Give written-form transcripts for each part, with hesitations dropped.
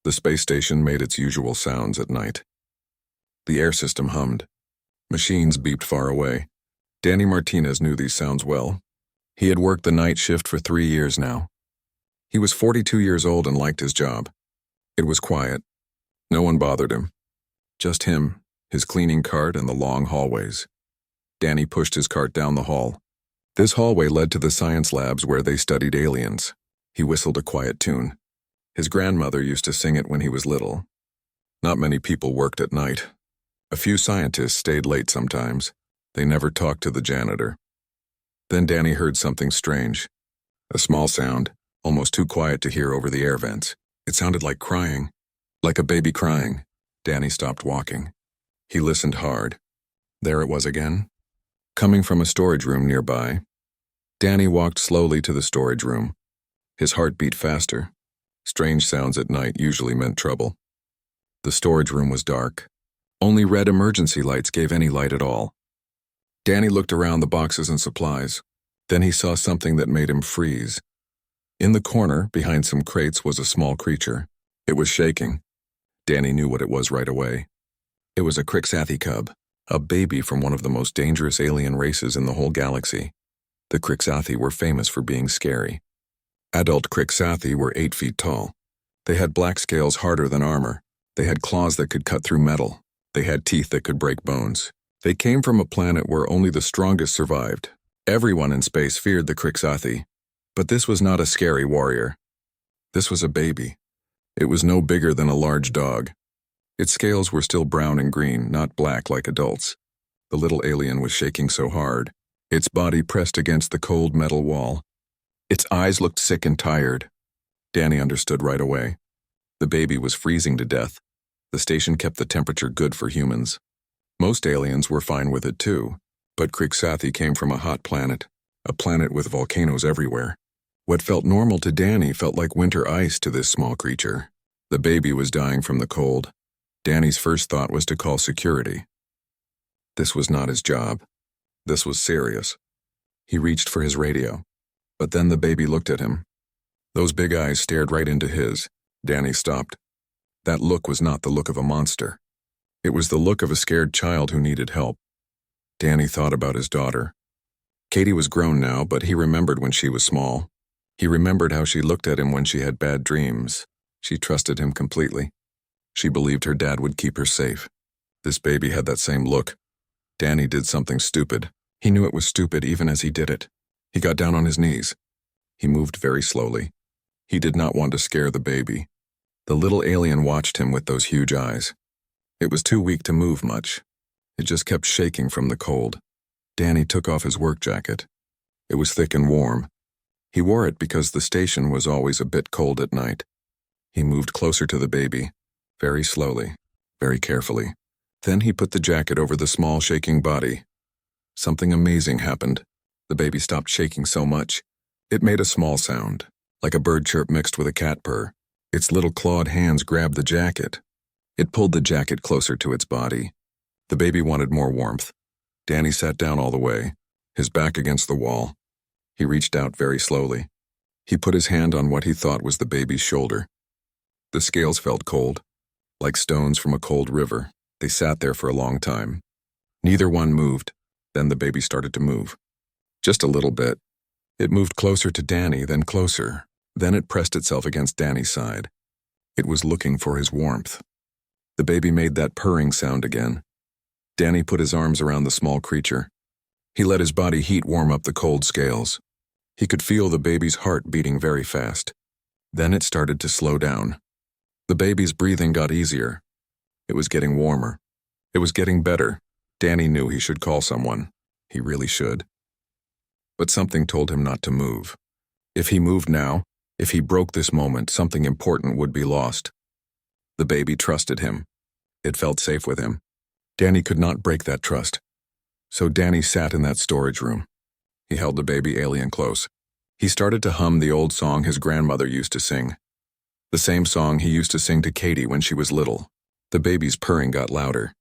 The space station made its usual sounds at night. The air system hummed. Machines beeped far away. Danny Martinez knew these sounds well. He had worked the night shift for 3 years now. He was 42 years old and liked his job. It was quiet. No one bothered him. Just him, his cleaning cart, and the long hallways. Danny pushed his cart down the hall. This hallway led to the science labs where they studied aliens. He whistled a quiet tune. His grandmother used to sing it when he was little. Not many people worked at night. A few scientists stayed late sometimes. They never talked to the janitor. Then Danny heard something strange. A small sound, almost too quiet to hear over the air vents. It sounded like crying. Like a baby crying. Danny stopped walking. He listened hard. There it was again. Coming from a storage room nearby. Danny walked slowly to the storage room. His heart beat faster. Strange sounds at night usually meant trouble. The storage room was dark. Only red emergency lights gave any light at all. Danny looked around the boxes and supplies. Then he saw something that made him freeze. In the corner, behind some crates, was a small creature. It was shaking. Danny knew what it was right away. It was a Crixathi cub, a baby from one of the most dangerous alien races in the whole galaxy. The Crixathi were famous for being scary. Adult Crixathi were 8 feet tall. They had black scales harder than armor. They had claws that could cut through metal. They had teeth that could break bones. They came from a planet where only the strongest survived. Everyone in space feared the Crixathi. But this was not a scary warrior. This was a baby. It was no bigger than a large dog. Its scales were still brown and green, not black like adults. The little alien was shaking so hard. Its body pressed against the cold metal wall. Its eyes looked sick and tired. Danny understood right away. The baby was freezing to death. The station kept the temperature good for humans. Most aliens were fine with it too, but Crixathi came from a hot planet, a planet with volcanoes everywhere. What felt normal to Danny felt like winter ice to this small creature. The baby was dying from the cold. Danny's first thought was to call security. This was not his job. This was serious. He reached for his radio. But then the baby looked at him. Those big eyes stared right into his. Danny stopped. That look was not the look of a monster. It was the look of a scared child who needed help. Danny thought about his daughter. Katie was grown now, but he remembered when she was small. He remembered how she looked at him when she had bad dreams. She trusted him completely. She believed her dad would keep her safe. This baby had that same look. Danny did something stupid. He knew it was stupid even as he did it. He got down on his knees. He moved very slowly. He did not want to scare the baby. The little alien watched him with those huge eyes. It was too weak to move much. It just kept shaking from the cold. Danny took off his work jacket. It was thick and warm. He wore it because the station was always a bit cold at night. He moved closer to the baby, very slowly, very carefully. Then he put the jacket over the small shaking body. Something amazing happened. The baby stopped shaking so much. It made a small sound, like a bird chirp mixed with a cat purr. Its little clawed hands grabbed the jacket. It pulled the jacket closer to its body. The baby wanted more warmth. Danny sat down all the way, his back against the wall. He reached out very slowly. He put his hand on what he thought was the baby's shoulder. The scales felt cold, like stones from a cold river. They sat there for a long time. Neither one moved. Then the baby started to move. Just a little bit. It moved closer to Danny, then closer. Then it pressed itself against Danny's side. It was looking for his warmth. The baby made that purring sound again. Danny put his arms around the small creature. He let his body heat warm up the cold scales. He could feel the baby's heart beating very fast. Then it started to slow down. The baby's breathing got easier. It was getting warmer. It was getting better. Danny knew he should call someone. He really should. But something told him not to move. If he moved now, if he broke this moment, something important would be lost. The baby trusted him. It felt safe with him. Danny could not break that trust. So Danny sat in that storage room. He held the baby alien close. He started to hum the old song his grandmother used to sing. The same song he used to sing to Katie when she was little. The baby's purring got louder.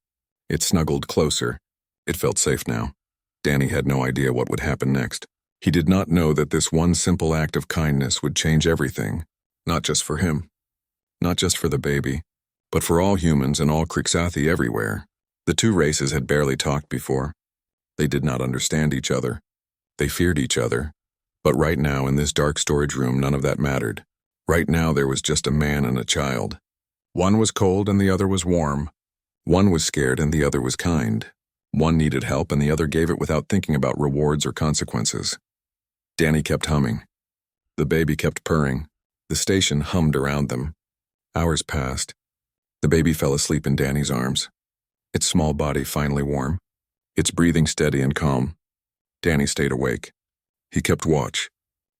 It snuggled closer. It felt safe now. Danny had no idea what would happen next. He did not know that this one simple act of kindness would change everything, not just for him. not just for the baby, but for all humans and all Krixathi everywhere. The two races had barely talked before. They did not understand each other. They feared each other. But right now, in this dark storage room, none of that mattered. Right now, there was just a man and a child. One was cold and the other was warm. One was scared and the other was kind. One needed help and the other gave it without thinking about rewards or consequences. Danny kept humming. The baby kept purring. The station hummed around them. Hours passed. The baby fell asleep in Danny's arms. Its small body finally warm. Its breathing steady and calm. Danny stayed awake. He kept watch.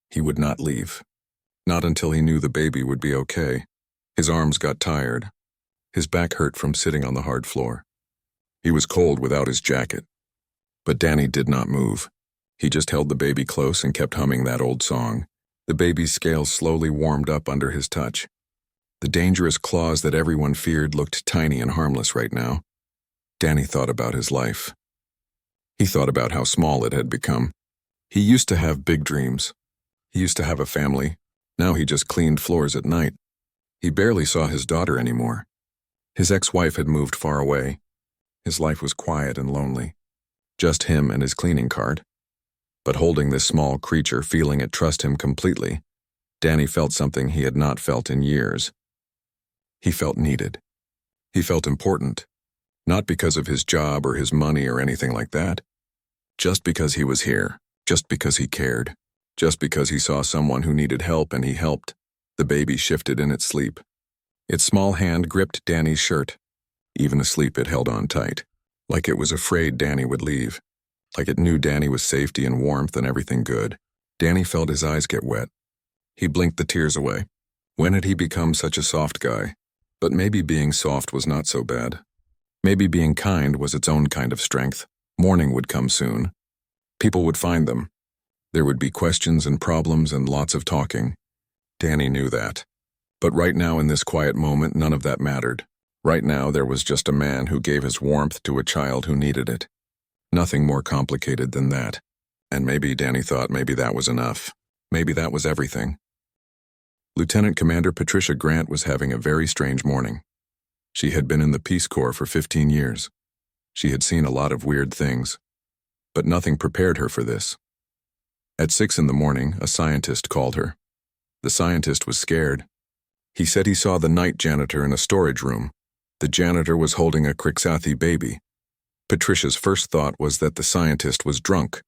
He would not leave. Not until he knew the baby would be okay. His arms got tired. His back hurt from sitting on the hard floor. He was cold without his jacket. But Danny did not move. He just held the baby close and kept humming that old song. The baby's scales slowly warmed up under his touch. The dangerous claws that everyone feared looked tiny and harmless right now. Danny thought about his life. He thought about how small it had become. He used to have big dreams. He used to have a family. Now he just cleaned floors at night. He barely saw his daughter anymore. His ex-wife had moved far away. His life was quiet and lonely. Just him and his cleaning cart. But holding this small creature, feeling it trust him completely, Danny felt something he had not felt in years. He felt needed. He felt important. Not because of his job or his money or anything like that. Just because he was here. Just because he cared. Just because he saw someone who needed help and he helped. The baby shifted in its sleep. Its small hand gripped Danny's shirt. Even asleep, it held on tight. Like it was afraid Danny would leave. Like it knew Danny was safety and warmth and everything good. Danny felt his eyes get wet. He blinked the tears away. When had he become such a soft guy? But maybe being soft was not so bad. Maybe being kind was its own kind of strength. Morning would come soon. People would find them. There would be questions and problems and lots of talking. Danny knew that. But right now in this quiet moment, none of that mattered. Right now there was just a man who gave his warmth to a child who needed it. Nothing more complicated than that. And maybe Danny thought maybe that was enough. Maybe that was everything. Lieutenant Commander Patricia Grant was having a very strange morning. She had been in the Peace Corps for 15 years. She had seen a lot of weird things. But nothing prepared her for this. At 6 in the morning, a scientist called her. The scientist was scared. He said he saw the night janitor in a storage room. The janitor was holding a Krixathi baby. Patricia's first thought was that the scientist was drunk.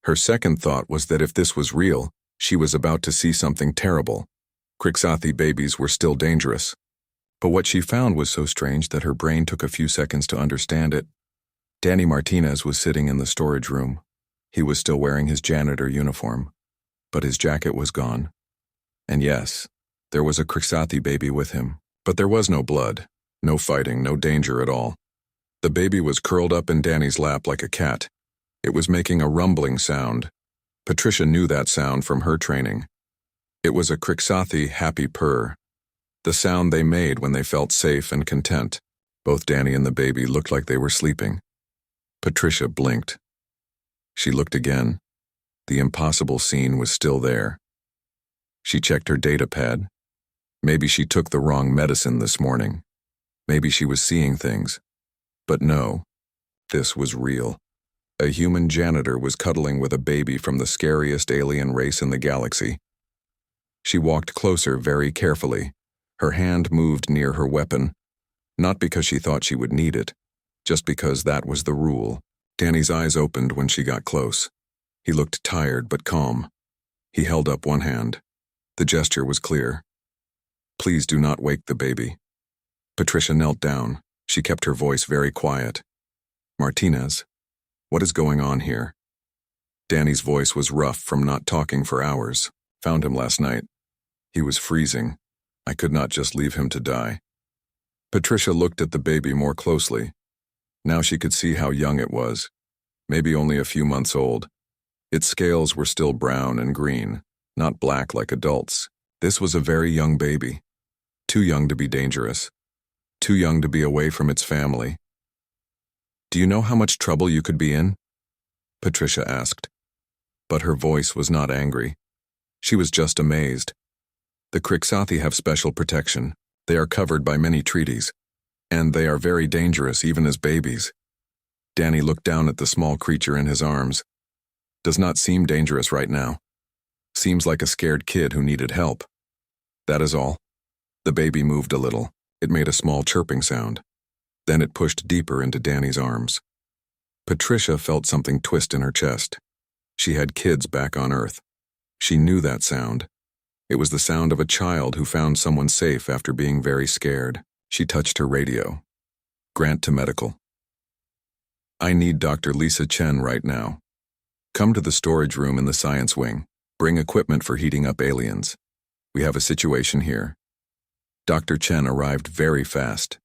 Her second thought was that if this was real, she was about to see something terrible. Krixathi babies were still dangerous. But what she found was so strange that her brain took a few seconds to understand it. Danny Martinez was sitting in the storage room. He was still wearing his janitor uniform, but his jacket was gone. And yes, there was a Krixathi baby with him, but there was no blood, no fighting, no danger at all. The baby was curled up in Danny's lap like a cat. It was making a rumbling sound. Patricia knew that sound from her training. It was a Krixathi happy purr, the sound they made when they felt safe and content. Both Danny and the baby looked like they were sleeping. Patricia blinked. She looked again. The impossible scene was still there. She checked her data pad. Maybe she took the wrong medicine this morning. Maybe she was seeing things. But no, this was real. A human janitor was cuddling with a baby from the scariest alien race in the galaxy. She walked closer very carefully. Her hand moved near her weapon, not because she thought she would need it, just because that was the rule. Danny's eyes opened when she got close. He looked tired but calm. He held up one hand. The gesture was clear. Please do not wake the baby. Patricia knelt down. She kept her voice very quiet. Martinez, what is going on here? Danny's voice was rough from not talking for hours. Found him last night. He was freezing. I could not just leave him to die. Patricia looked at the baby more closely. Now she could see how young it was. Maybe only a few months old. Its scales were still brown and green, not black like adults. This was a very young baby. Too young to be dangerous. Too young to be away from its family. Do you know how much trouble you could be in? Patricia asked. But her voice was not angry. She was just amazed. The Krixathi have special protection. They are covered by many treaties, and they are very dangerous even as babies. Danny looked down at the small creature in his arms. Does not seem dangerous right now. Seems like a scared kid who needed help. That is all. The baby moved a little. It made a small chirping sound. Then it pushed deeper into Danny's arms. Patricia felt something twist in her chest. She had kids back on Earth. She knew that sound. It was the sound of a child who found someone safe after being very scared. She touched her radio. Grant to medical. I need Dr. Lisa Chen right now. Come to the storage room in the science wing. Bring equipment for heating up aliens. We have a situation here. Dr. Chen arrived very fast.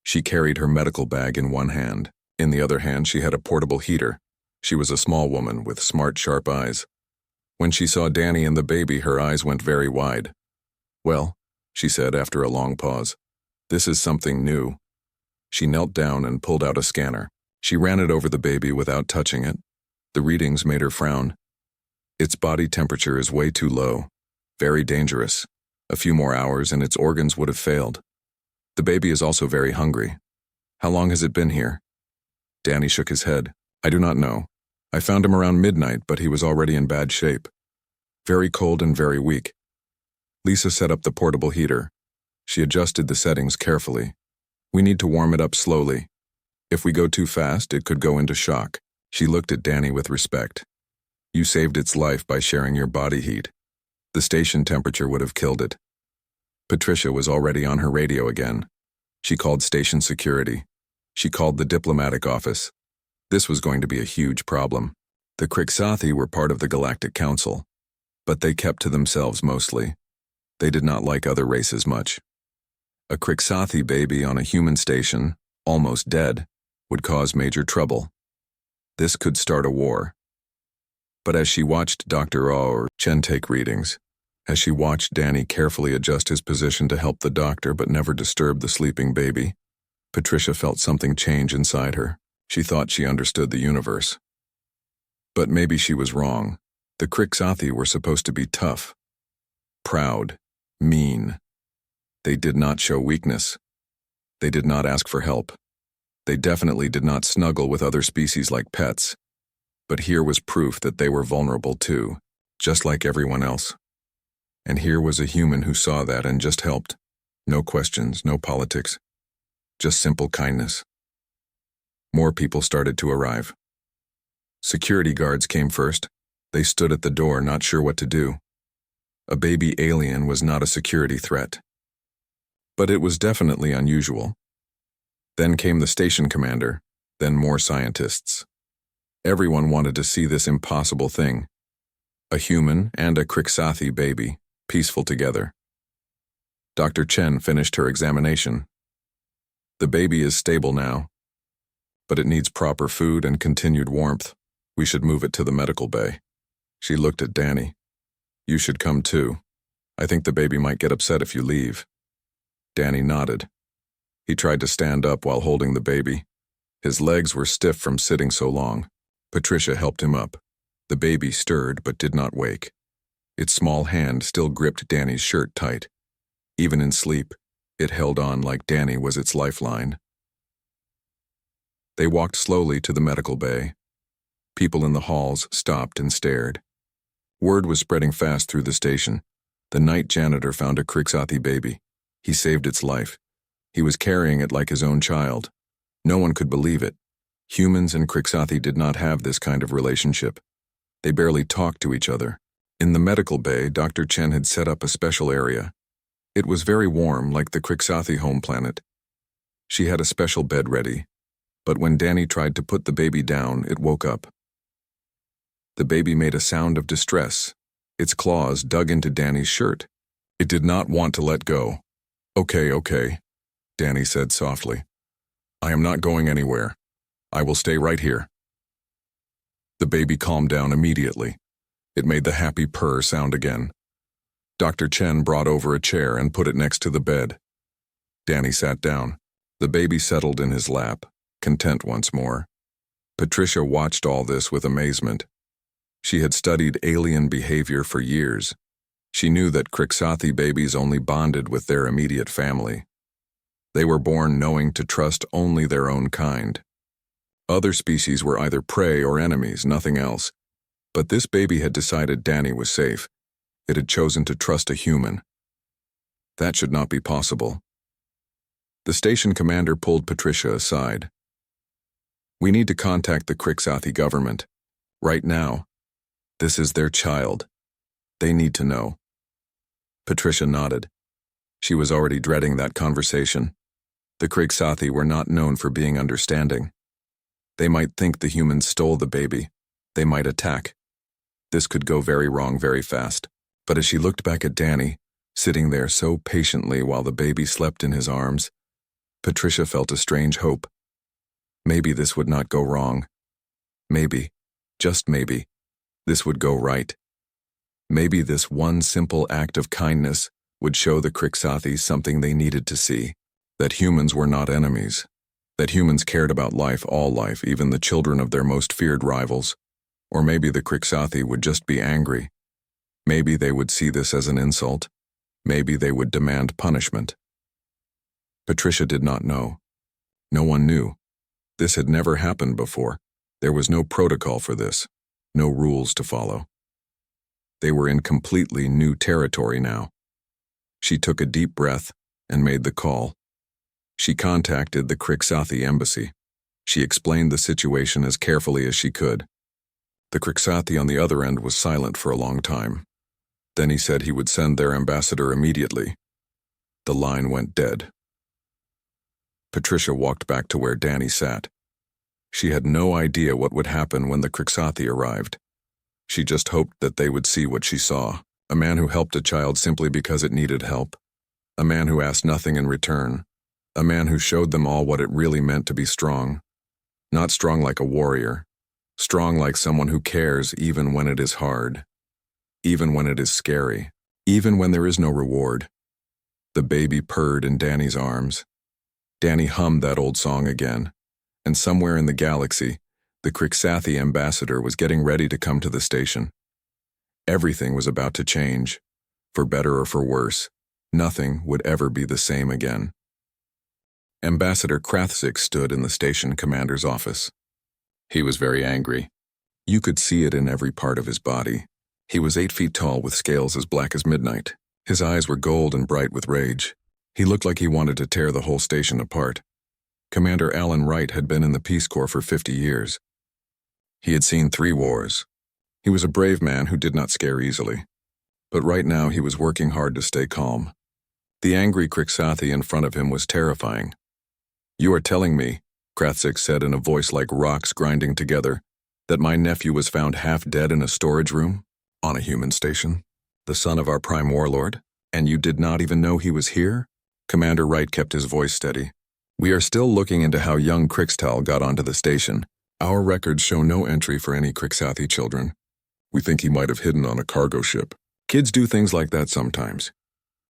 She carried her medical bag in one hand. In the other hand, she had a portable heater. She was a small woman with smart, sharp eyes. When she saw Danny and the baby, her eyes went very wide. Well, she said after a long pause, this is something new. She knelt down and pulled out a scanner. She ran it over the baby without touching it. The readings made her frown. Its body temperature is way too low. Very dangerous. A few more hours and its organs would have failed. The baby is also very hungry. How long has it been here? Danny shook his head. I do not know. I found him around midnight, but he was already in bad shape. Very cold and very weak. Lisa set up the portable heater. She adjusted the settings carefully. We need to warm it up slowly. If we go too fast, it could go into shock. She looked at Danny with respect. You saved its life by sharing your body heat. The station temperature would have killed it. Patricia was already on her radio again. She called station security. She called the diplomatic office. This was going to be a huge problem. The Crixathi were part of the Galactic Council, but they kept to themselves mostly. They did not like other races much. A Crixathi baby on a human station, almost dead, would cause major trouble. This could start a war. But as she watched Dr. or Chen take readings, as she watched Danny carefully adjust his position to help the doctor but never disturb the sleeping baby, Patricia felt something change inside her. She thought she understood the universe. But maybe she was wrong. The Crixathi were supposed to be tough, proud, mean. They did not show weakness. They did not ask for help. They definitely did not snuggle with other species like pets. But here was proof that they were vulnerable too, just like everyone else. And here was a human who saw that and just helped. No questions, no politics. Just simple kindness. More people started to arrive. Security guards came first. They stood at the door, not sure what to do. A baby alien was not a security threat. But it was definitely unusual. Then came the station commander, then more scientists. Everyone wanted to see this impossible thing. A human and a Crixathi baby, peaceful together. Dr. Chen finished her examination. The baby is stable now, but it needs proper food and continued warmth. We should move it to the medical bay. She looked at Danny. You should come too. I think the baby might get upset if you leave. Danny nodded. He tried to stand up while holding the baby. His legs were stiff from sitting so long. Patricia helped him up. The baby stirred but did not wake. Its small hand still gripped Danny's shirt tight. Even in sleep, it held on like Danny was its lifeline. They walked slowly to the medical bay. People in the halls stopped and stared. Word was spreading fast through the station. The night janitor found a Crixathi baby. He saved its life. He was carrying it like his own child. No one could believe it. Humans and Crixathi did not have this kind of relationship. They barely talked to each other. In the medical bay, Dr. Chen had set up a special area. It was very warm, like the Crixathi home planet. She had a special bed ready, but when Danny tried to put the baby down, it woke up. The baby made a sound of distress. Its claws dug into Danny's shirt. It did not want to let go. Okay, Danny said softly. I am not going anywhere. I will stay right here. The baby calmed down immediately. It made the happy purr sound again. Dr. Chen brought over a chair and put it next to the bed. Danny sat down. The baby settled in his lap, content once more. Patricia watched all this with amazement. She had studied alien behavior for years. She knew that Krixathi babies only bonded with their immediate family. They were born knowing to trust only their own kind. Other species were either prey or enemies, nothing else. But this baby had decided Danny was safe. It had chosen to trust a human. That should not be possible. The station commander pulled Patricia aside. "We need to contact the Krixathi government. Right now. This is their child. They need to know." Patricia nodded. She was already dreading that conversation. The Krixathi were not known for being understanding. They might think the humans stole the baby. They might attack. This could go very wrong very fast. But as she looked back at Danny, sitting there so patiently while the baby slept in his arms, Patricia felt a strange hope. Maybe this would not go wrong. Maybe, just maybe, this would go right. Maybe this one simple act of kindness would show the Krixathi something they needed to see, that humans were not enemies, that humans cared about life, all life, even the children of their most feared rivals. Or maybe the Krixathi would just be angry. Maybe they would see this as an insult. Maybe they would demand punishment. Patricia did not know. No one knew. This had never happened before. There was no protocol for this, no rules to follow. They were in completely new territory now. She took a deep breath and made the call. She contacted the Krixathi embassy. She explained the situation as carefully as she could. The Krixathi on the other end was silent for a long time. Then he said he would send their ambassador immediately. The line went dead. Patricia walked back to where Danny sat. She had no idea what would happen when the Krixathi arrived. She just hoped that they would see what she saw, a man who helped a child simply because it needed help, a man who asked nothing in return, a man who showed them all what it really meant to be strong. Not strong like a warrior, strong like someone who cares even when it is hard, even when it is scary, even when there is no reward. The baby purred in Danny's arms. Danny hummed that old song again, and somewhere in the galaxy, the Krixathi ambassador was getting ready to come to the station. Everything was about to change, for better or for worse. Nothing would ever be the same again. Ambassador Krathzik stood in the station commander's office. He was very angry. You could see it in every part of his body. He was 8 feet tall with scales as black as midnight. His eyes were gold and bright with rage. He looked like he wanted to tear the whole station apart. Commander Alan Wright had been in the Peace Corps for 50 years. He had seen 3 wars. He was a brave man who did not scare easily. But right now he was working hard to stay calm. The angry Krixathi in front of him was terrifying. "You are telling me," Krathzik said in a voice like rocks grinding together, "that my nephew was found half dead in a storage room? On a human station? The son of our prime warlord? And you did not even know he was here?" Commander Wright kept his voice steady. "We are still looking into how young Krixtal got onto the station. Our records show no entry for any Krixathi children. We think he might have hidden on a cargo ship. Kids do things like that sometimes."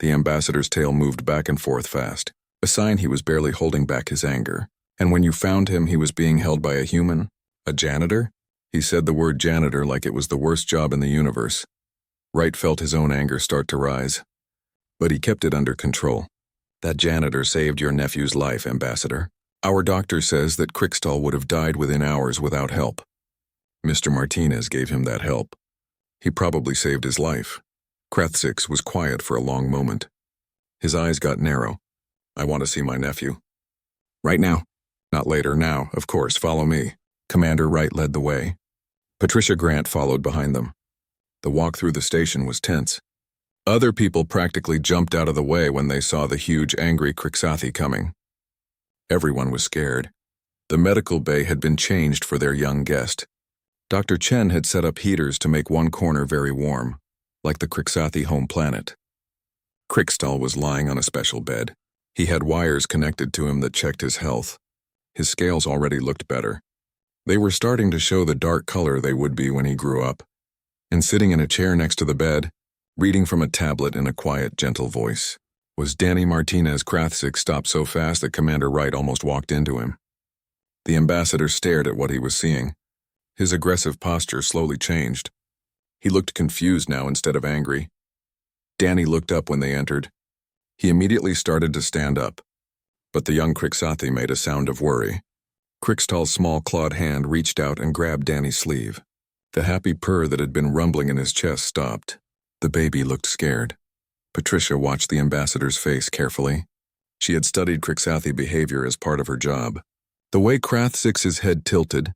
The ambassador's tail moved back and forth fast, a sign he was barely holding back his anger. "And when you found him, he was being held by a human? A janitor?" He said the word janitor like it was the worst job in the universe. Wright felt his own anger start to rise. But he kept it under control. "That janitor saved your nephew's life, Ambassador. Our doctor says that Krixtal would have died within hours without help. Mr. Martinez gave him that help. He probably saved his life." Krathzik was quiet for a long moment. His eyes got narrow. "I want to see my nephew." "Right now." "Not later, now, of course, follow me." Commander Wright led the way. Patricia Grant followed behind them. The walk through the station was tense. Other people practically jumped out of the way when they saw the huge, angry Krixathi coming. Everyone was scared. The medical bay had been changed for their young guest. Dr. Chen had set up heaters to make one corner very warm, like the Krixathi home planet. Krixtal was lying on a special bed. He had wires connected to him that checked his health. His scales already looked better. They were starting to show the dark color they would be when he grew up. And sitting in a chair next to the bed, reading from a tablet in a quiet, gentle voice, was Danny Martinez. Krathzik stopped so fast that Commander Wright almost walked into him. The ambassador stared at what he was seeing. His aggressive posture slowly changed. He looked confused now instead of angry. Danny looked up when they entered. He immediately started to stand up, but the young Crixathi made a sound of worry. Crixtal's small clawed hand reached out and grabbed Danny's sleeve. The happy purr that had been rumbling in his chest stopped. The baby looked scared. Patricia watched the ambassador's face carefully. She had studied Crixathi behavior as part of her job. The way Krathzix's head tilted,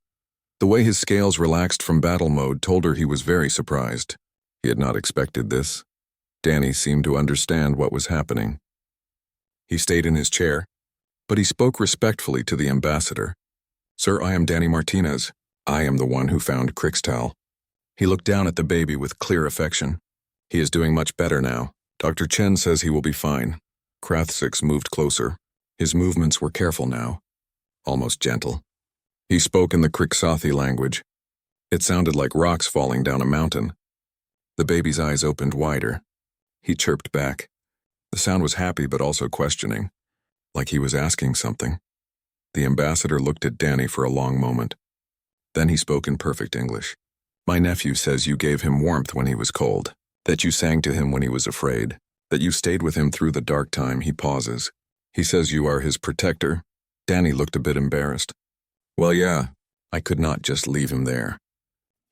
the way his scales relaxed from battle mode told her he was very surprised. He had not expected this. Danny seemed to understand what was happening. He stayed in his chair, but he spoke respectfully to the ambassador. "Sir, I am Danny Martinez. I am the one who found Crixtal." He looked down at the baby with clear affection. "He is doing much better now. Dr. Chen says he will be fine." Krathzix moved closer. His movements were careful now, almost gentle. He spoke in the Crixathi language. It sounded like rocks falling down a mountain. The baby's eyes opened wider. He chirped back. The sound was happy but also questioning, like he was asking something. The ambassador looked at Danny for a long moment. Then he spoke in perfect English. "My nephew says you gave him warmth when he was cold, that you sang to him when he was afraid, that you stayed with him through the dark time." He pauses. "He says you are his protector." Danny looked a bit embarrassed. "Well, yeah, I could not just leave him there.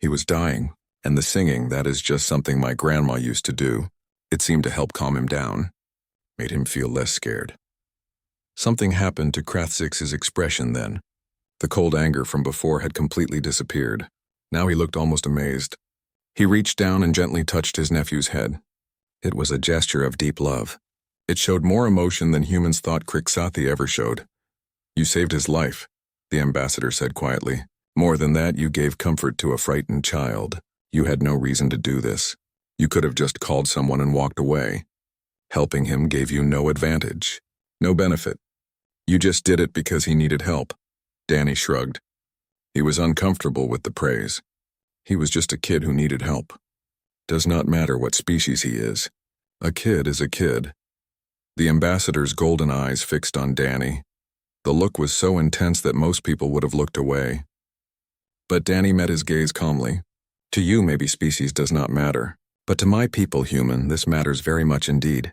He was dying, and the singing, that is just something my grandma used to do. It seemed to help calm him down, made him feel less scared." Something happened to Krathzix's expression then. The cold anger from before had completely disappeared. Now he looked almost amazed. He reached down and gently touched his nephew's head. It was a gesture of deep love. It showed more emotion than humans thought Crixathi ever showed. "You saved his life," the ambassador said quietly. "More than that, you gave comfort to a frightened child. You had no reason to do this. You could have just called someone and walked away. Helping him gave you no advantage, no benefit. You just did it because he needed help." Danny shrugged. He was uncomfortable with the praise. He was just a kid who needed help. Does not matter what species he is. A kid is a kid. The ambassador's golden eyes fixed on Danny. The look was so intense that most people would have looked away. But Danny met his gaze calmly. "To you, maybe species does not matter. But to my people, human, this matters very much indeed."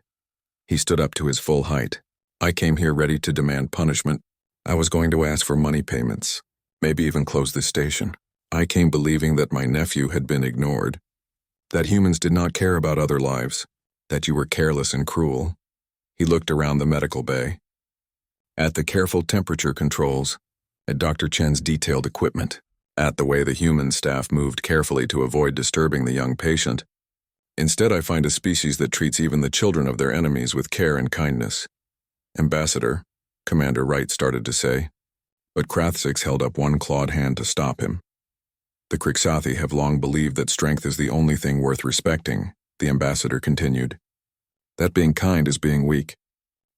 He stood up to his full height. "I came here ready to demand punishment. I was going to ask for money payments, maybe even close this station. I came believing that my nephew had been ignored, that humans did not care about other lives, that you were careless and cruel." He looked around the medical bay, at the careful temperature controls, at Dr. Chen's detailed equipment, at the way the human staff moved carefully to avoid disturbing the young patient. "Instead, I find a species that treats even the children of their enemies with care and kindness." "Ambassador," Commander Wright started to say, but Krathzix held up one clawed hand to stop him. "The Crixathi have long believed that strength is the only thing worth respecting," the ambassador continued. "That being kind is being weak.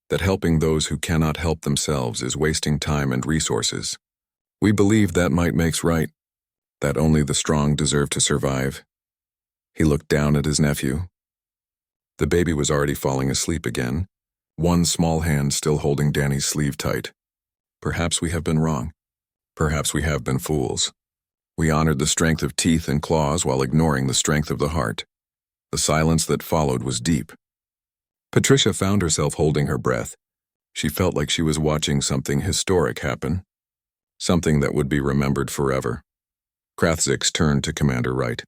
That helping those who cannot help themselves is wasting time and resources. We believe that might makes right, that only the strong deserve to survive." He looked down at his nephew. The baby was already falling asleep again, one small hand still holding Danny's sleeve tight. "Perhaps we have been wrong. Perhaps we have been fools. We honored the strength of teeth and claws while ignoring the strength of the heart." The silence that followed was deep. Patricia found herself holding her breath. She felt like she was watching something historic happen, something that would be remembered forever. Krathzix turned to Commander Wright.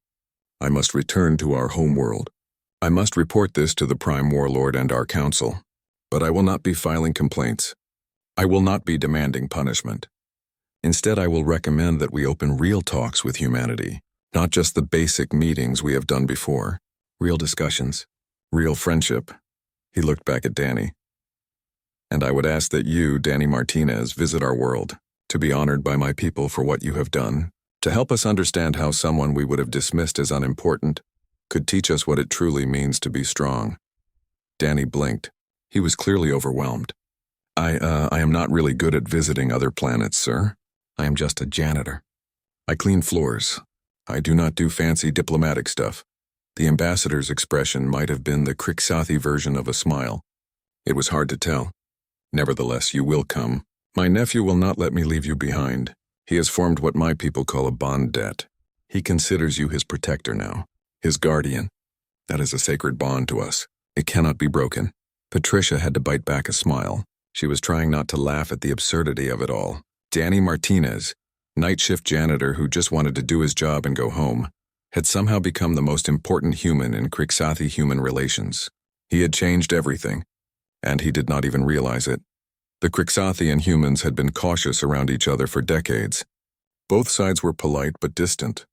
"I must return to our homeworld. I must report this to the Prime Warlord and our council, but I will not be filing complaints. I will not be demanding punishment. Instead, I will recommend that we open real talks with humanity, not just the basic meetings we have done before. Real discussions, real friendship." He looked back at Danny. "And I would ask that you, Danny Martinez, visit our world, to be honored by my people for what you have done, to help us understand how someone we would have dismissed as unimportant could teach us what it truly means to be strong." Danny blinked. He was clearly overwhelmed. I am not really good at visiting other planets, sir. I am just a janitor. I clean floors. I do not do fancy diplomatic stuff." The ambassador's expression might have been the Crixathi version of a smile. It was hard to tell. "Nevertheless, you will come. My nephew will not let me leave you behind. He has formed what my people call a bond debt. He considers you his protector now, his guardian. That is a sacred bond to us. It cannot be broken. Patricia had to bite back a smile. She was trying not to laugh at the absurdity of it all. Danny Martinez, night shift janitor who just wanted to do his job and go home, had somehow become the most important human in Crixathi-human relations. He had changed everything, and he did not even realize it. The Crixathi and humans had been cautious around each other for decades. Both sides were polite but distant.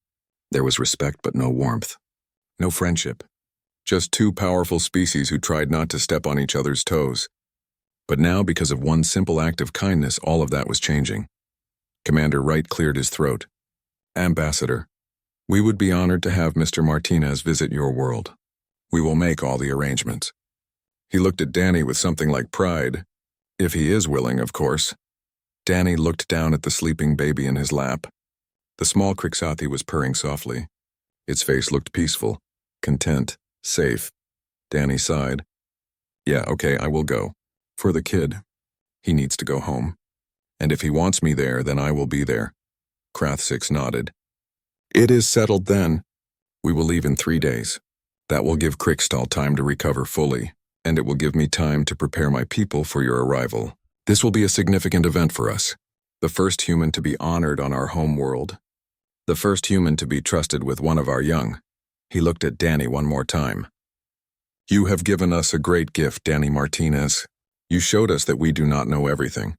There was respect but no warmth. No friendship. Just two powerful species who tried not to step on each other's toes. But now, because of one simple act of kindness, all of that was changing. Commander Wright cleared his throat. Ambassador, we would be honored to have Mr. Martinez visit your world. We will make all the arrangements. He looked at Danny with something like pride. If he is willing, of course. Danny looked down at the sleeping baby in his lap. The small Crixathi was purring softly. Its face looked peaceful, content, safe. Danny sighed. Yeah, okay, I will go. For the kid. He needs to go home. And if he wants me there, then I will be there. Krathsix nodded. It is settled then. We will leave in 3 days. That will give Crixtal time to recover fully, and it will give me time to prepare my people for your arrival. This will be a significant event for us. The first human to be honored on our home world. The first human to be trusted with one of our young. He looked at Danny one more time. You have given us a great gift, Danny Martinez. You showed us that we do not know everything.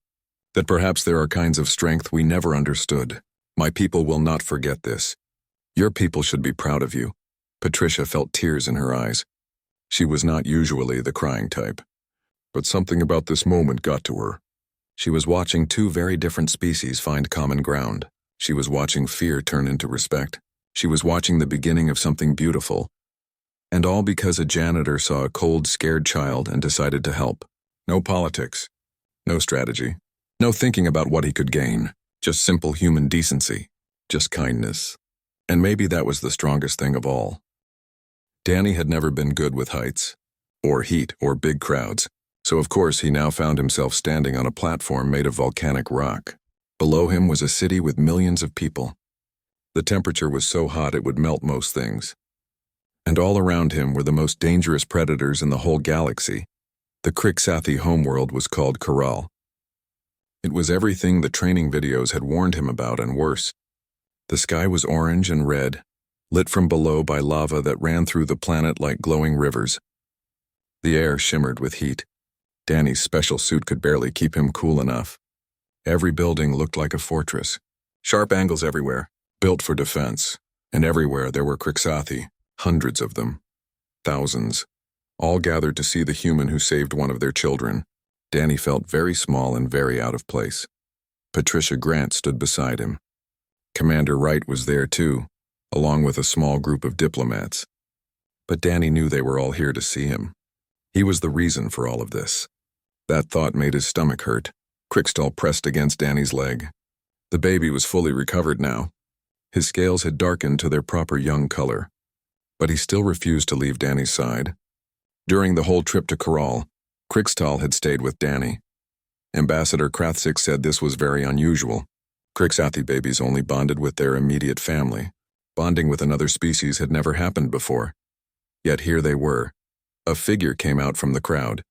That perhaps there are kinds of strength we never understood. My people will not forget this. Your people should be proud of you. Patricia felt tears in her eyes. She was not usually the crying type. But something about this moment got to her. She was watching two very different species find common ground. She was watching fear turn into respect. She was watching the beginning of something beautiful. And all because a janitor saw a cold, scared child and decided to help. No politics. No strategy. No thinking about what he could gain. Just simple human decency. Just kindness. And maybe that was the strongest thing of all. Danny had never been good with heights, or heat, or big crowds, so of course he now found himself standing on a platform made of volcanic rock. Below him was a city with millions of people. The temperature was so hot it would melt most things. And all around him were the most dangerous predators in the whole galaxy. The Crixathi homeworld was called Corral. It was everything the training videos had warned him about and worse. The sky was orange and red, lit from below by lava that ran through the planet like glowing rivers. The air shimmered with heat. Danny's special suit could barely keep him cool enough. Every building looked like a fortress. Sharp angles everywhere, built for defense. And everywhere there were Crixathi, hundreds of them. Thousands. All gathered to see the human who saved one of their children. Danny felt very small and very out of place. Patricia Grant stood beside him. Commander Wright was there too, along with a small group of diplomats. But Danny knew they were all here to see him. He was the reason for all of this. That thought made his stomach hurt. Crixtal pressed against Danny's leg. The baby was fully recovered now. His scales had darkened to their proper young color. But he still refused to leave Danny's side. During the whole trip to Corral, Crixtal had stayed with Danny. Ambassador Krathsix said this was very unusual. Crixathi babies only bonded with their immediate family. Bonding with another species had never happened before. Yet here they were. A figure came out from the crowd.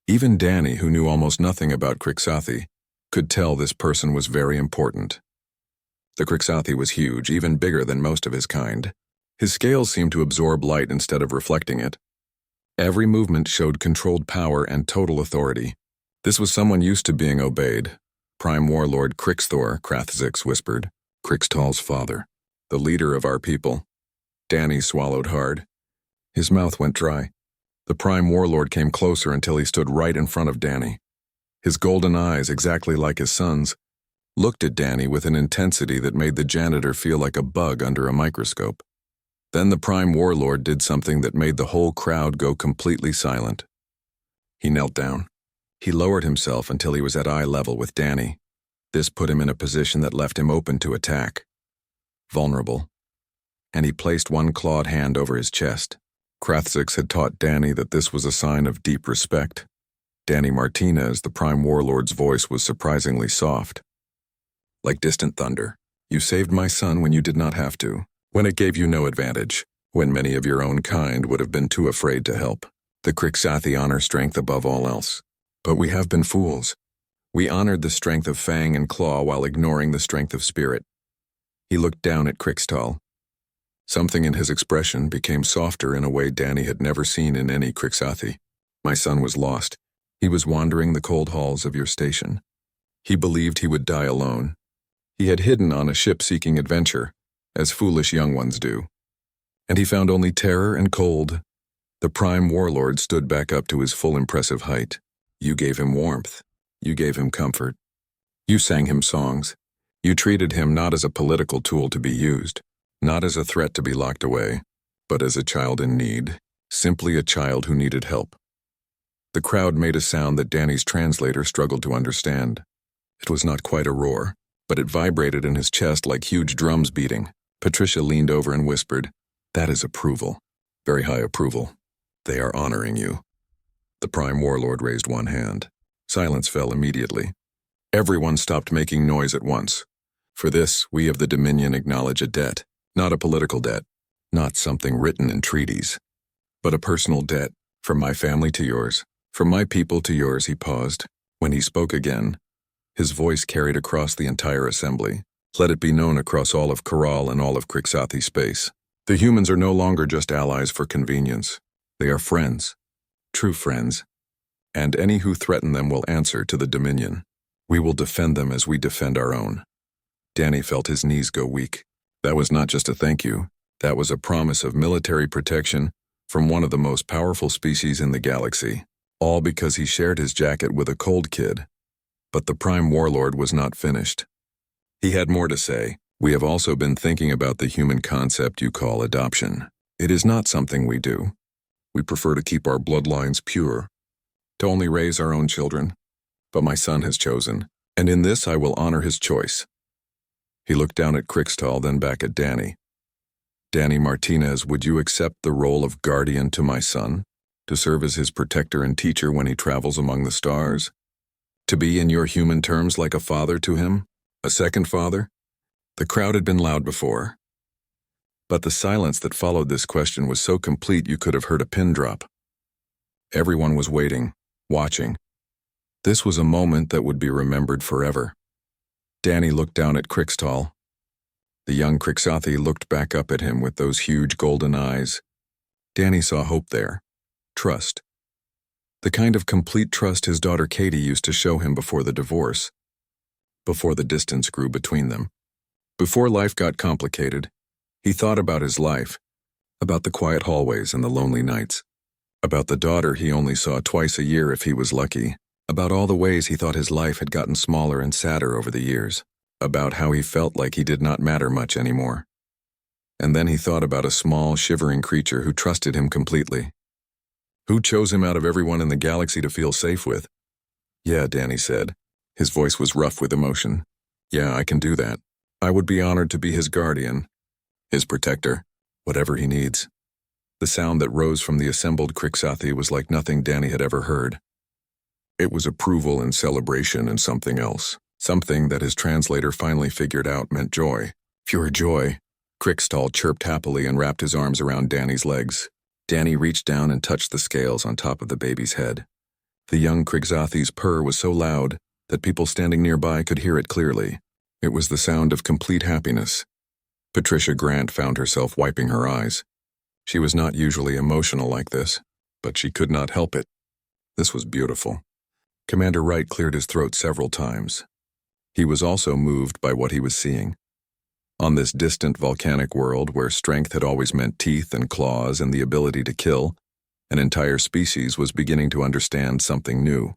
Even Danny, who knew almost nothing about Crixathi, could tell this person was very important. The Crixathi was huge, even bigger than most of his kind. His scales seemed to absorb light instead of reflecting it. Every movement showed controlled power and total authority. This was someone used to being obeyed. Prime Warlord Crixthor, Krathsix whispered. Crixtal's father. The leader of our people. Danny swallowed hard. His mouth went dry. The Prime Warlord came closer until he stood right in front of Danny. His golden eyes, exactly like his son's, looked at Danny with an intensity that made the janitor feel like a bug under a microscope. Then the Prime Warlord did something that made the whole crowd go completely silent. He knelt down. He lowered himself until he was at eye level with Danny. This put him in a position that left him open to attack. Vulnerable. And he placed one clawed hand over his chest. Krathsix had taught Danny that this was a sign of deep respect. Danny Martinez, the Prime Warlord's voice was surprisingly soft. Like distant thunder. You saved my son when you did not have to. When it gave you no advantage, when many of your own kind would have been too afraid to help. The Krixathi honor strength above all else. But we have been fools. We honored the strength of fang and claw while ignoring the strength of spirit. He looked down at Krixtal. Something in his expression became softer in a way Danny had never seen in any Krixathi. My son was lost. He was wandering the cold halls of your station. He believed he would die alone. He had hidden on a ship seeking adventure, as foolish young ones do. And he found only terror and cold. The Prime Warlord stood back up to his full impressive height. You gave him warmth. You gave him comfort. You sang him songs. You treated him not as a political tool to be used, not as a threat to be locked away, but as a child in need, simply a child who needed help. The crowd made a sound that Danny's translator struggled to understand. It was not quite a roar, but it vibrated in his chest like huge drums beating. Patricia leaned over and whispered, "That is approval. Very high approval. They are honoring you." The Prime Warlord raised one hand. Silence fell immediately. Everyone stopped making noise at once. For this, we of the Dominion acknowledge a debt, not a political debt, not something written in treaties, but a personal debt, from my family to yours, from my people to yours. He paused. When he spoke again, his voice carried across the entire assembly. Let it be known across all of Corral and all of Krixathi space. The humans are no longer just allies for convenience. They are friends, true friends, and any who threaten them will answer to the Dominion. We will defend them as we defend our own. Danny felt his knees go weak. That was not just a thank you. That was a promise of military protection from one of the most powerful species in the galaxy, all because he shared his jacket with a cold kid. But the Prime Warlord was not finished. He had more to say. We have also been thinking about the human concept you call adoption. It is not something we do. We prefer to keep our bloodlines pure, to only raise our own children. But my son has chosen, and in this I will honor his choice. He looked down at Krixtal, then back at Danny. Danny Martinez, would you accept the role of guardian to my son? To serve as his protector and teacher when he travels among the stars? To be, in your human terms, like a father to him? A second father? The crowd had been loud before. But the silence that followed this question was so complete you could have heard a pin drop. Everyone was waiting, watching. This was a moment that would be remembered forever. Danny looked down at Krixtal. The young Krixathi looked back up at him with those huge golden eyes. Danny saw hope there. Trust. The kind of complete trust his daughter Katie used to show him before the divorce. Before the distance grew between them. Before life got complicated, he thought about his life, about the quiet hallways and the lonely nights, about the daughter he only saw twice a year if he was lucky, about all the ways he thought his life had gotten smaller and sadder over the years, about how he felt like he did not matter much anymore. And then he thought about a small, shivering creature who trusted him completely. Who chose him out of everyone in the galaxy to feel safe with? Yeah, Danny said. His voice was rough with emotion. Yeah, I can do that. I would be honored to be his guardian, his protector, whatever he needs. The sound that rose from the assembled Krixathi was like nothing Danny had ever heard. It was approval and celebration and something else. Something that his translator finally figured out meant joy. Pure joy. Krixtal chirped happily and wrapped his arms around Danny's legs. Danny reached down and touched the scales on top of the baby's head. The young Krixathi's purr was so loud that people standing nearby could hear it clearly. It was the sound of complete happiness. Patricia Grant found herself wiping her eyes. She was not usually emotional like this, but she could not help it. This was beautiful. Commander Wright cleared his throat several times. He was also moved by what he was seeing. On this distant volcanic world where strength had always meant teeth and claws and the ability to kill, an entire species was beginning to understand something new.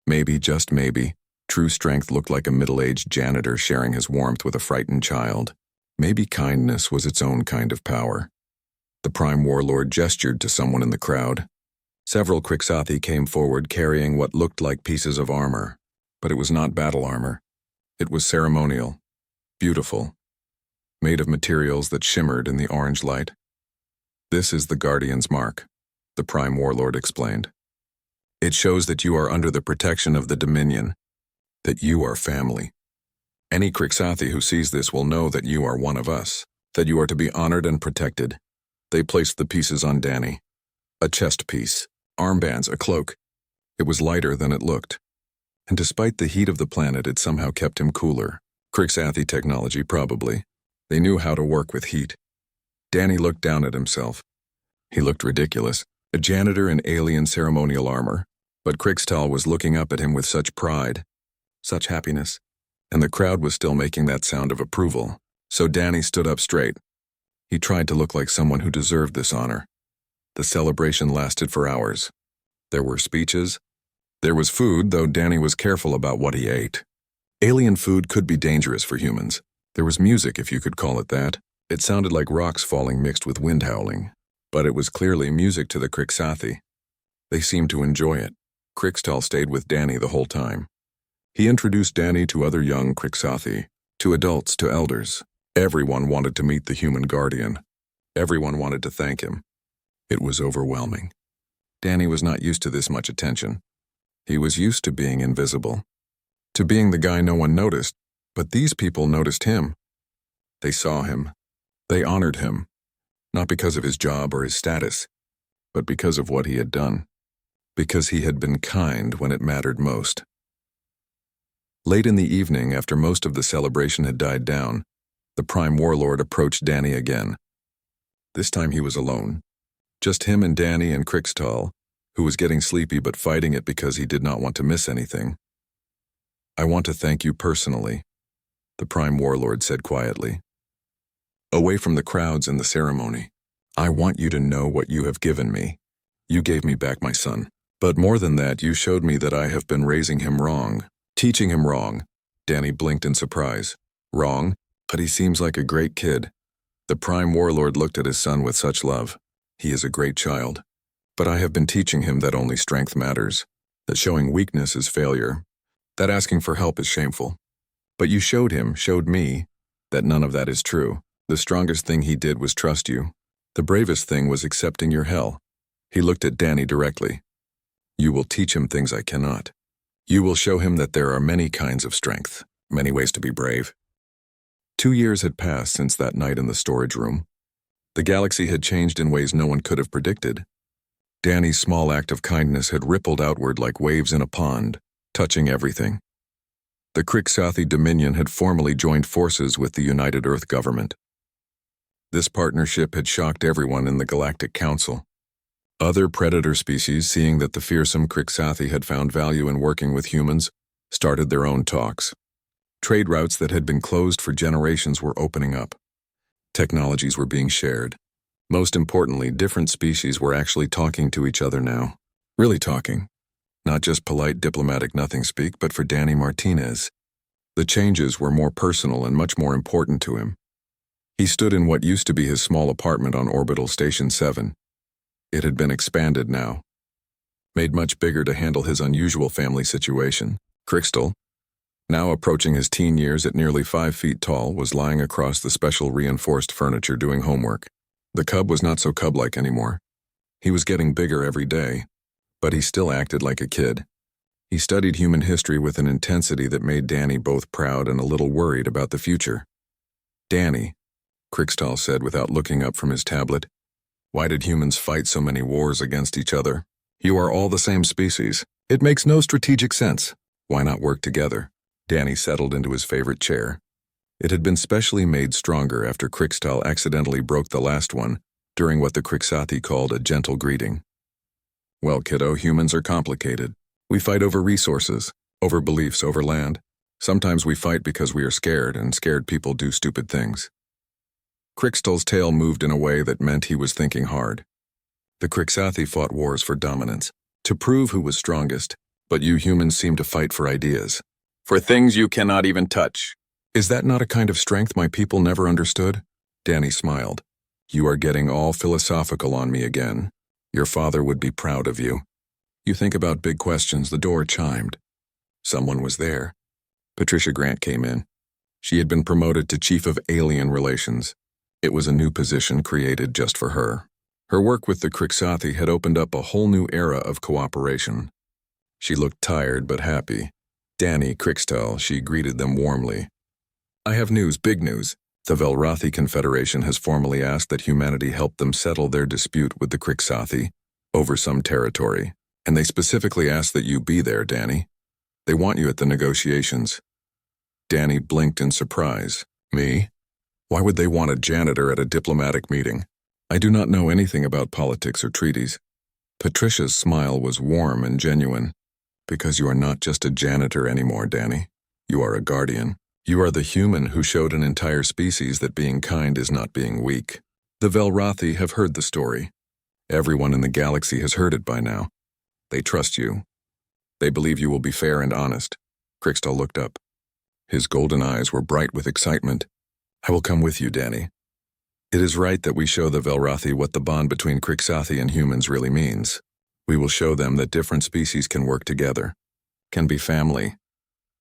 Maybe, just maybe, true strength looked like a middle-aged janitor sharing his warmth with a frightened child. Maybe kindness was its own kind of power. The Prime Warlord gestured to someone in the crowd. Several Krixathi came forward carrying what looked like pieces of armor, but it was not battle armor. It was ceremonial, beautiful, made of materials that shimmered in the orange light. This is the Guardian's mark, the Prime Warlord explained. It shows that you are under the protection of the Dominion, that you are family. Any Krixathi who sees this will know that you are one of us, that you are to be honored and protected. They placed the pieces on Danny. A chest piece, Armbands, a cloak. It was lighter than it looked. And despite the heat of the planet, it somehow kept him cooler. Crixathi technology, probably. They knew how to work with heat. Danny looked down at himself. He looked ridiculous, a janitor in alien ceremonial armor. But Crixtal was looking up at him with such pride, such happiness. And the crowd was still making that sound of approval. So Danny stood up straight. He tried to look like someone who deserved this honor. The celebration lasted for hours. There were speeches. There was food, though Danny was careful about what he ate. Alien food could be dangerous for humans. There was music, if you could call it that. It sounded like rocks falling mixed with wind howling. But it was clearly music to the Crixathi. They seemed to enjoy it. Crixtal stayed with Danny the whole time. He introduced Danny to other young Crixathi, to adults, to elders. Everyone wanted to meet the human guardian. Everyone wanted to thank him. It was overwhelming. Danny was not used to this much attention. He was used to being invisible, to being the guy no one noticed, but these people noticed him. They saw him. They honored him, not because of his job or his status, but because of what he had done, because he had been kind when it mattered most. Late in the evening, after most of the celebration had died down, the Prime Warlord approached Danny again. This time he was alone. Just him and Danny and Crixtal, who was getting sleepy but fighting it because he did not want to miss anything. "I want to thank you personally," the Prime Warlord said quietly. Away from the crowds and the ceremony. "I want you to know what you have given me. You gave me back my son. But more than that, you showed me that I have been raising him wrong, teaching him wrong." Danny blinked in surprise. "Wrong? But he seems like a great kid." The Prime Warlord looked at his son with such love. "He is a great child. But I have been teaching him that only strength matters, that showing weakness is failure, that asking for help is shameful. But you showed me, that none of that is true. The strongest thing he did was trust you. The bravest thing was accepting your hell." He looked at Danny directly. "You will teach him things I cannot. You will show him that there are many kinds of strength, many ways to be brave." 2 years had passed since that night in the storage room. The galaxy had changed in ways no one could have predicted. Danny's small act of kindness had rippled outward like waves in a pond, touching everything. The Crixathi Dominion had formally joined forces with the United Earth government. This partnership had shocked everyone in the Galactic Council. Other predator species, seeing that the fearsome Crixathi had found value in working with humans, started their own talks. Trade routes that had been closed for generations were opening up. Technologies were being shared. Most importantly, different species were actually talking to each other now. Really talking. Not just polite diplomatic nothing-speak, but for Danny Martinez. The changes were more personal and much more important to him. He stood in what used to be his small apartment on Orbital Station 7. It had been expanded now, made much bigger to handle his unusual family situation. Crixtal, now approaching his teen years at nearly 5 feet tall, was lying across the special reinforced furniture doing homework. The cub was not so cub-like anymore. He was getting bigger every day, but he still acted like a kid. He studied human history with an intensity that made Danny both proud and a little worried about the future. "Danny," Crixtal said without looking up from his tablet, "why did humans fight so many wars against each other? You are all the same species. It makes no strategic sense. Why not work together?" Danny settled into his favorite chair. It had been specially made stronger after Crixtal accidentally broke the last one during what the Crixathi called a gentle greeting. "Well, kiddo, humans are complicated. We fight over resources, over beliefs, over land. Sometimes we fight because we are scared, and scared people do stupid things." Crixtal's tail moved in a way that meant he was thinking hard. The Crixathi fought wars for dominance, to prove who was strongest, but you humans seem to fight for ideas. For things you cannot even touch. Is that not a kind of strength my people never understood? Danny smiled. You are getting all philosophical on me again. Your father would be proud of you. You think about big questions. The door chimed. Someone was there. Patricia Grant came in. She had been promoted to Chief of Alien Relations. It was a new position created just for her. Her work with the Crixathi had opened up a whole new era of cooperation. She looked tired but happy. Danny, Crixtal, she greeted them warmly. I have news, big news. The Velrathi Confederation has formally asked that humanity help them settle their dispute with the Crixathi over some territory, and they specifically asked that you be there, Danny. They want you at the negotiations. Danny blinked in surprise. Me? Why would they want a janitor at a diplomatic meeting? I do not know anything about politics or treaties. Patricia's smile was warm and genuine. Because you are not just a janitor anymore, Danny. You are a guardian. You are the human who showed an entire species that being kind is not being weak. The Velrothi have heard the story. Everyone in the galaxy has heard it by now. They trust you. They believe you will be fair and honest. Crixtal looked up. His golden eyes were bright with excitement. I will come with you, Danny. It is right that we show the Velrothi what the bond between Crixathi and humans really means. We will show them that different species can work together, can be family.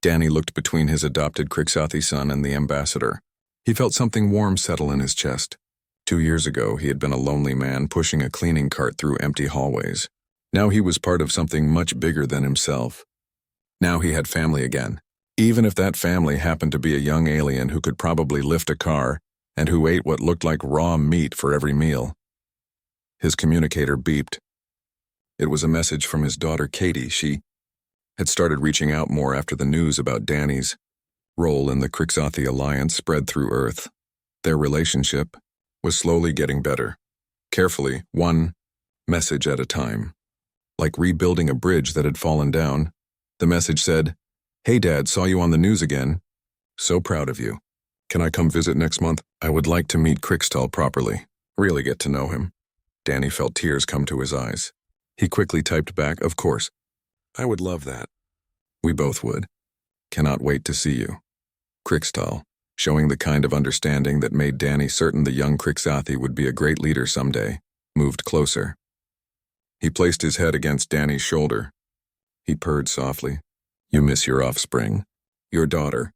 Danny looked between his adopted Crixathi son and the ambassador. He felt something warm settle in his chest. 2 years ago, he had been a lonely man pushing a cleaning cart through empty hallways. Now he was part of something much bigger than himself. Now he had family again, even if that family happened to be a young alien who could probably lift a car and who ate what looked like raw meat for every meal. His communicator beeped. It was a message from his daughter Katie. She had started reaching out more after the news about Danny's role in the Crixathi alliance spread through Earth. Their relationship was slowly getting better, carefully, one message at a time. Like rebuilding a bridge that had fallen down, the message said, "Hey Dad, saw you on the news again. So proud of you. Can I come visit next month? I would like to meet Crixtal properly, really get to know him." Danny felt tears come to his eyes. He quickly typed back, "Of course. I would love that. We both would. Cannot wait to see you." Crixtal, showing the kind of understanding that made Danny certain the young Crixathi would be a great leader someday, moved closer. He placed his head against Danny's shoulder. He purred softly. "You miss your offspring, your daughter.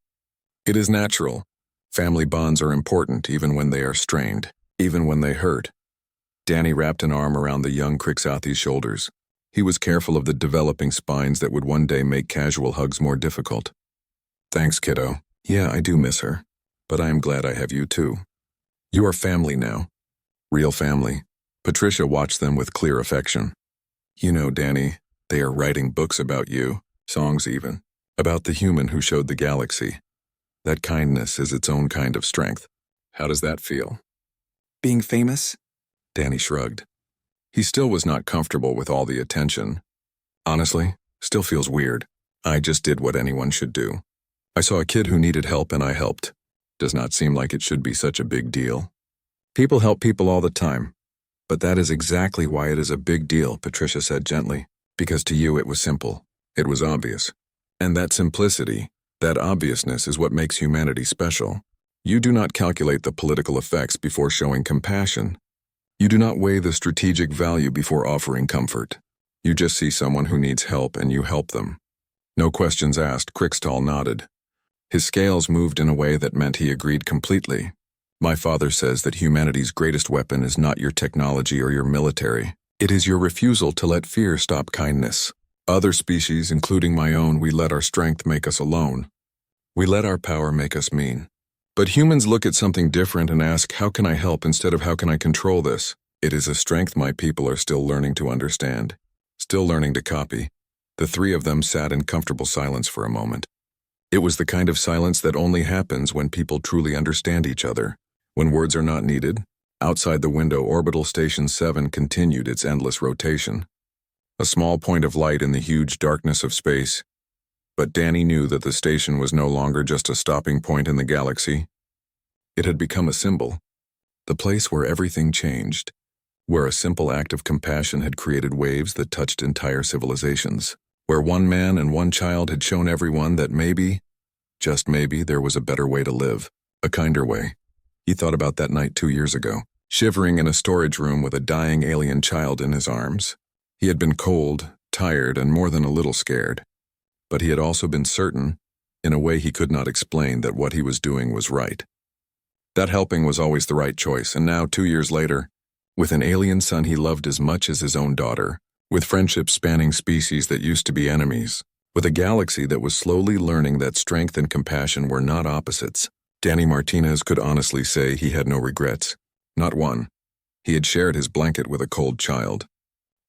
It is natural. Family bonds are important even when they are strained, even when they hurt." Danny wrapped an arm around the young Crixathi's shoulders. He was careful of the developing spines that would one day make casual hugs more difficult. "Thanks, kiddo. Yeah, I do miss her. But I am glad I have you too. You are family now. Real family." Patricia watched them with clear affection. "You know, Danny, they are writing books about you, songs even, about the human who showed the galaxy. That kindness is its own kind of strength. How does that feel?" "Being famous?" Danny shrugged. He still was not comfortable with all the attention. "Honestly, still feels weird. I just did what anyone should do. I saw a kid who needed help and I helped. Does not seem like it should be such a big deal. People help people all the time. But that is exactly why it is a big deal," Patricia said gently. "Because to you it was simple. It was obvious. And that simplicity, that obviousness is what makes humanity special. You do not calculate the political effects before showing compassion. You do not weigh the strategic value before offering comfort. You just see someone who needs help and you help them." No questions asked, Crixtal nodded. His scales moved in a way that meant he agreed completely. "My father says that humanity's greatest weapon is not your technology or your military. It is your refusal to let fear stop kindness. Other species, including my own, we let our strength make us alone. We let our power make us mean. But humans look at something different and ask, how can I help instead of how can I control this? It is a strength my people are still learning to understand, still learning to copy." The three of them sat in comfortable silence for a moment. It was the kind of silence that only happens when people truly understand each other. When words are not needed, outside the window Orbital Station 7 continued its endless rotation. A small point of light in the huge darkness of space. But Danny knew that the station was no longer just a stopping point in the galaxy. It had become a symbol. The place where everything changed. Where a simple act of compassion had created waves that touched entire civilizations. Where one man and one child had shown everyone that maybe, just maybe, there was a better way to live. A kinder way. He thought about that night 2 years ago, shivering in a storage room with a dying alien child in his arms. He had been cold, tired, and more than a little scared. But he had also been certain, in a way he could not explain, that what he was doing was right. That helping was always the right choice, and now, 2 years later, with an alien son he loved as much as his own daughter, with friendships spanning species that used to be enemies, with a galaxy that was slowly learning that strength and compassion were not opposites, Danny Martinez could honestly say he had no regrets. Not one. He had shared his blanket with a cold child.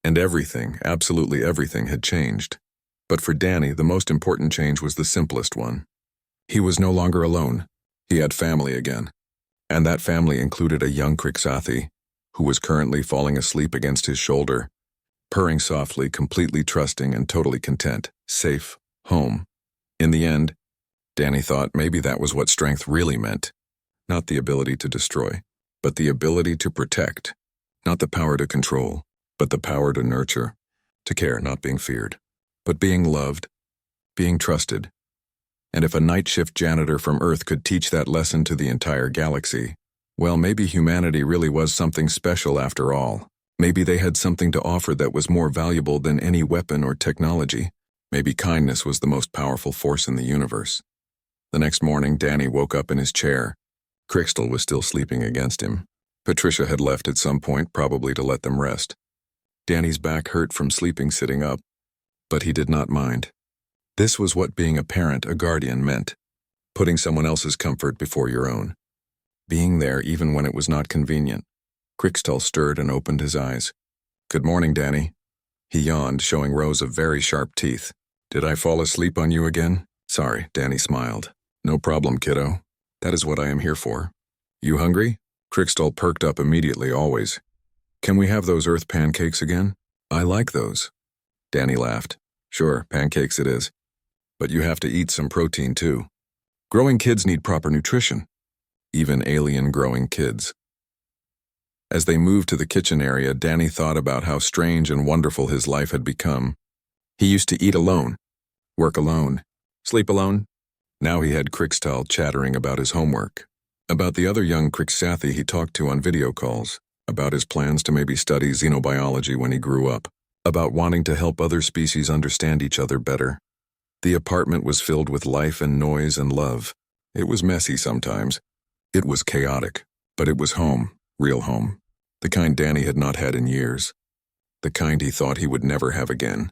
And everything, absolutely everything, had changed. But for Danny, the most important change was the simplest one. He was no longer alone. He had family again. And that family included a young Kriksathi, who was currently falling asleep against his shoulder, purring softly, completely trusting and totally content, safe, home. In the end, Danny thought maybe that was what strength really meant. Not the ability to destroy, but the ability to protect. Not the power to control, but the power to nurture, to care, not being feared, but being loved, being trusted. And if a night shift janitor from Earth could teach that lesson to the entire galaxy, well, maybe humanity really was something special after all. Maybe they had something to offer that was more valuable than any weapon or technology. Maybe kindness was the most powerful force in the universe. The next morning, Danny woke up in his chair. Crystal was still sleeping against him. Patricia had left at some point, probably to let them rest. Danny's back hurt from sleeping sitting up, but he did not mind. This was what being a parent, a guardian, meant. Putting someone else's comfort before your own. Being there even when it was not convenient. Crystal stirred and opened his eyes. "Good morning, Danny." He yawned, showing rows of very sharp teeth. "Did I fall asleep on you again?" "Sorry," Danny smiled. "No problem, kiddo. That is what I am here for." "You hungry?" Crystal perked up immediately, always. "Can we have those earth pancakes again? I like those." Danny laughed. "Sure, pancakes it is. But you have to eat some protein too. Growing kids need proper nutrition. Even alien growing kids." As they moved to the kitchen area, Danny thought about how strange and wonderful his life had become. He used to eat alone, work alone, sleep alone. Now he had Crystal chattering about his homework, about the other young Kriksathi he talked to on video calls, about his plans to maybe study xenobiology when he grew up, about wanting to help other species understand each other better. The apartment was filled with life and noise and love. It was messy sometimes. It was chaotic, but it was home, real home. The kind Danny had not had in years. The kind he thought he would never have again.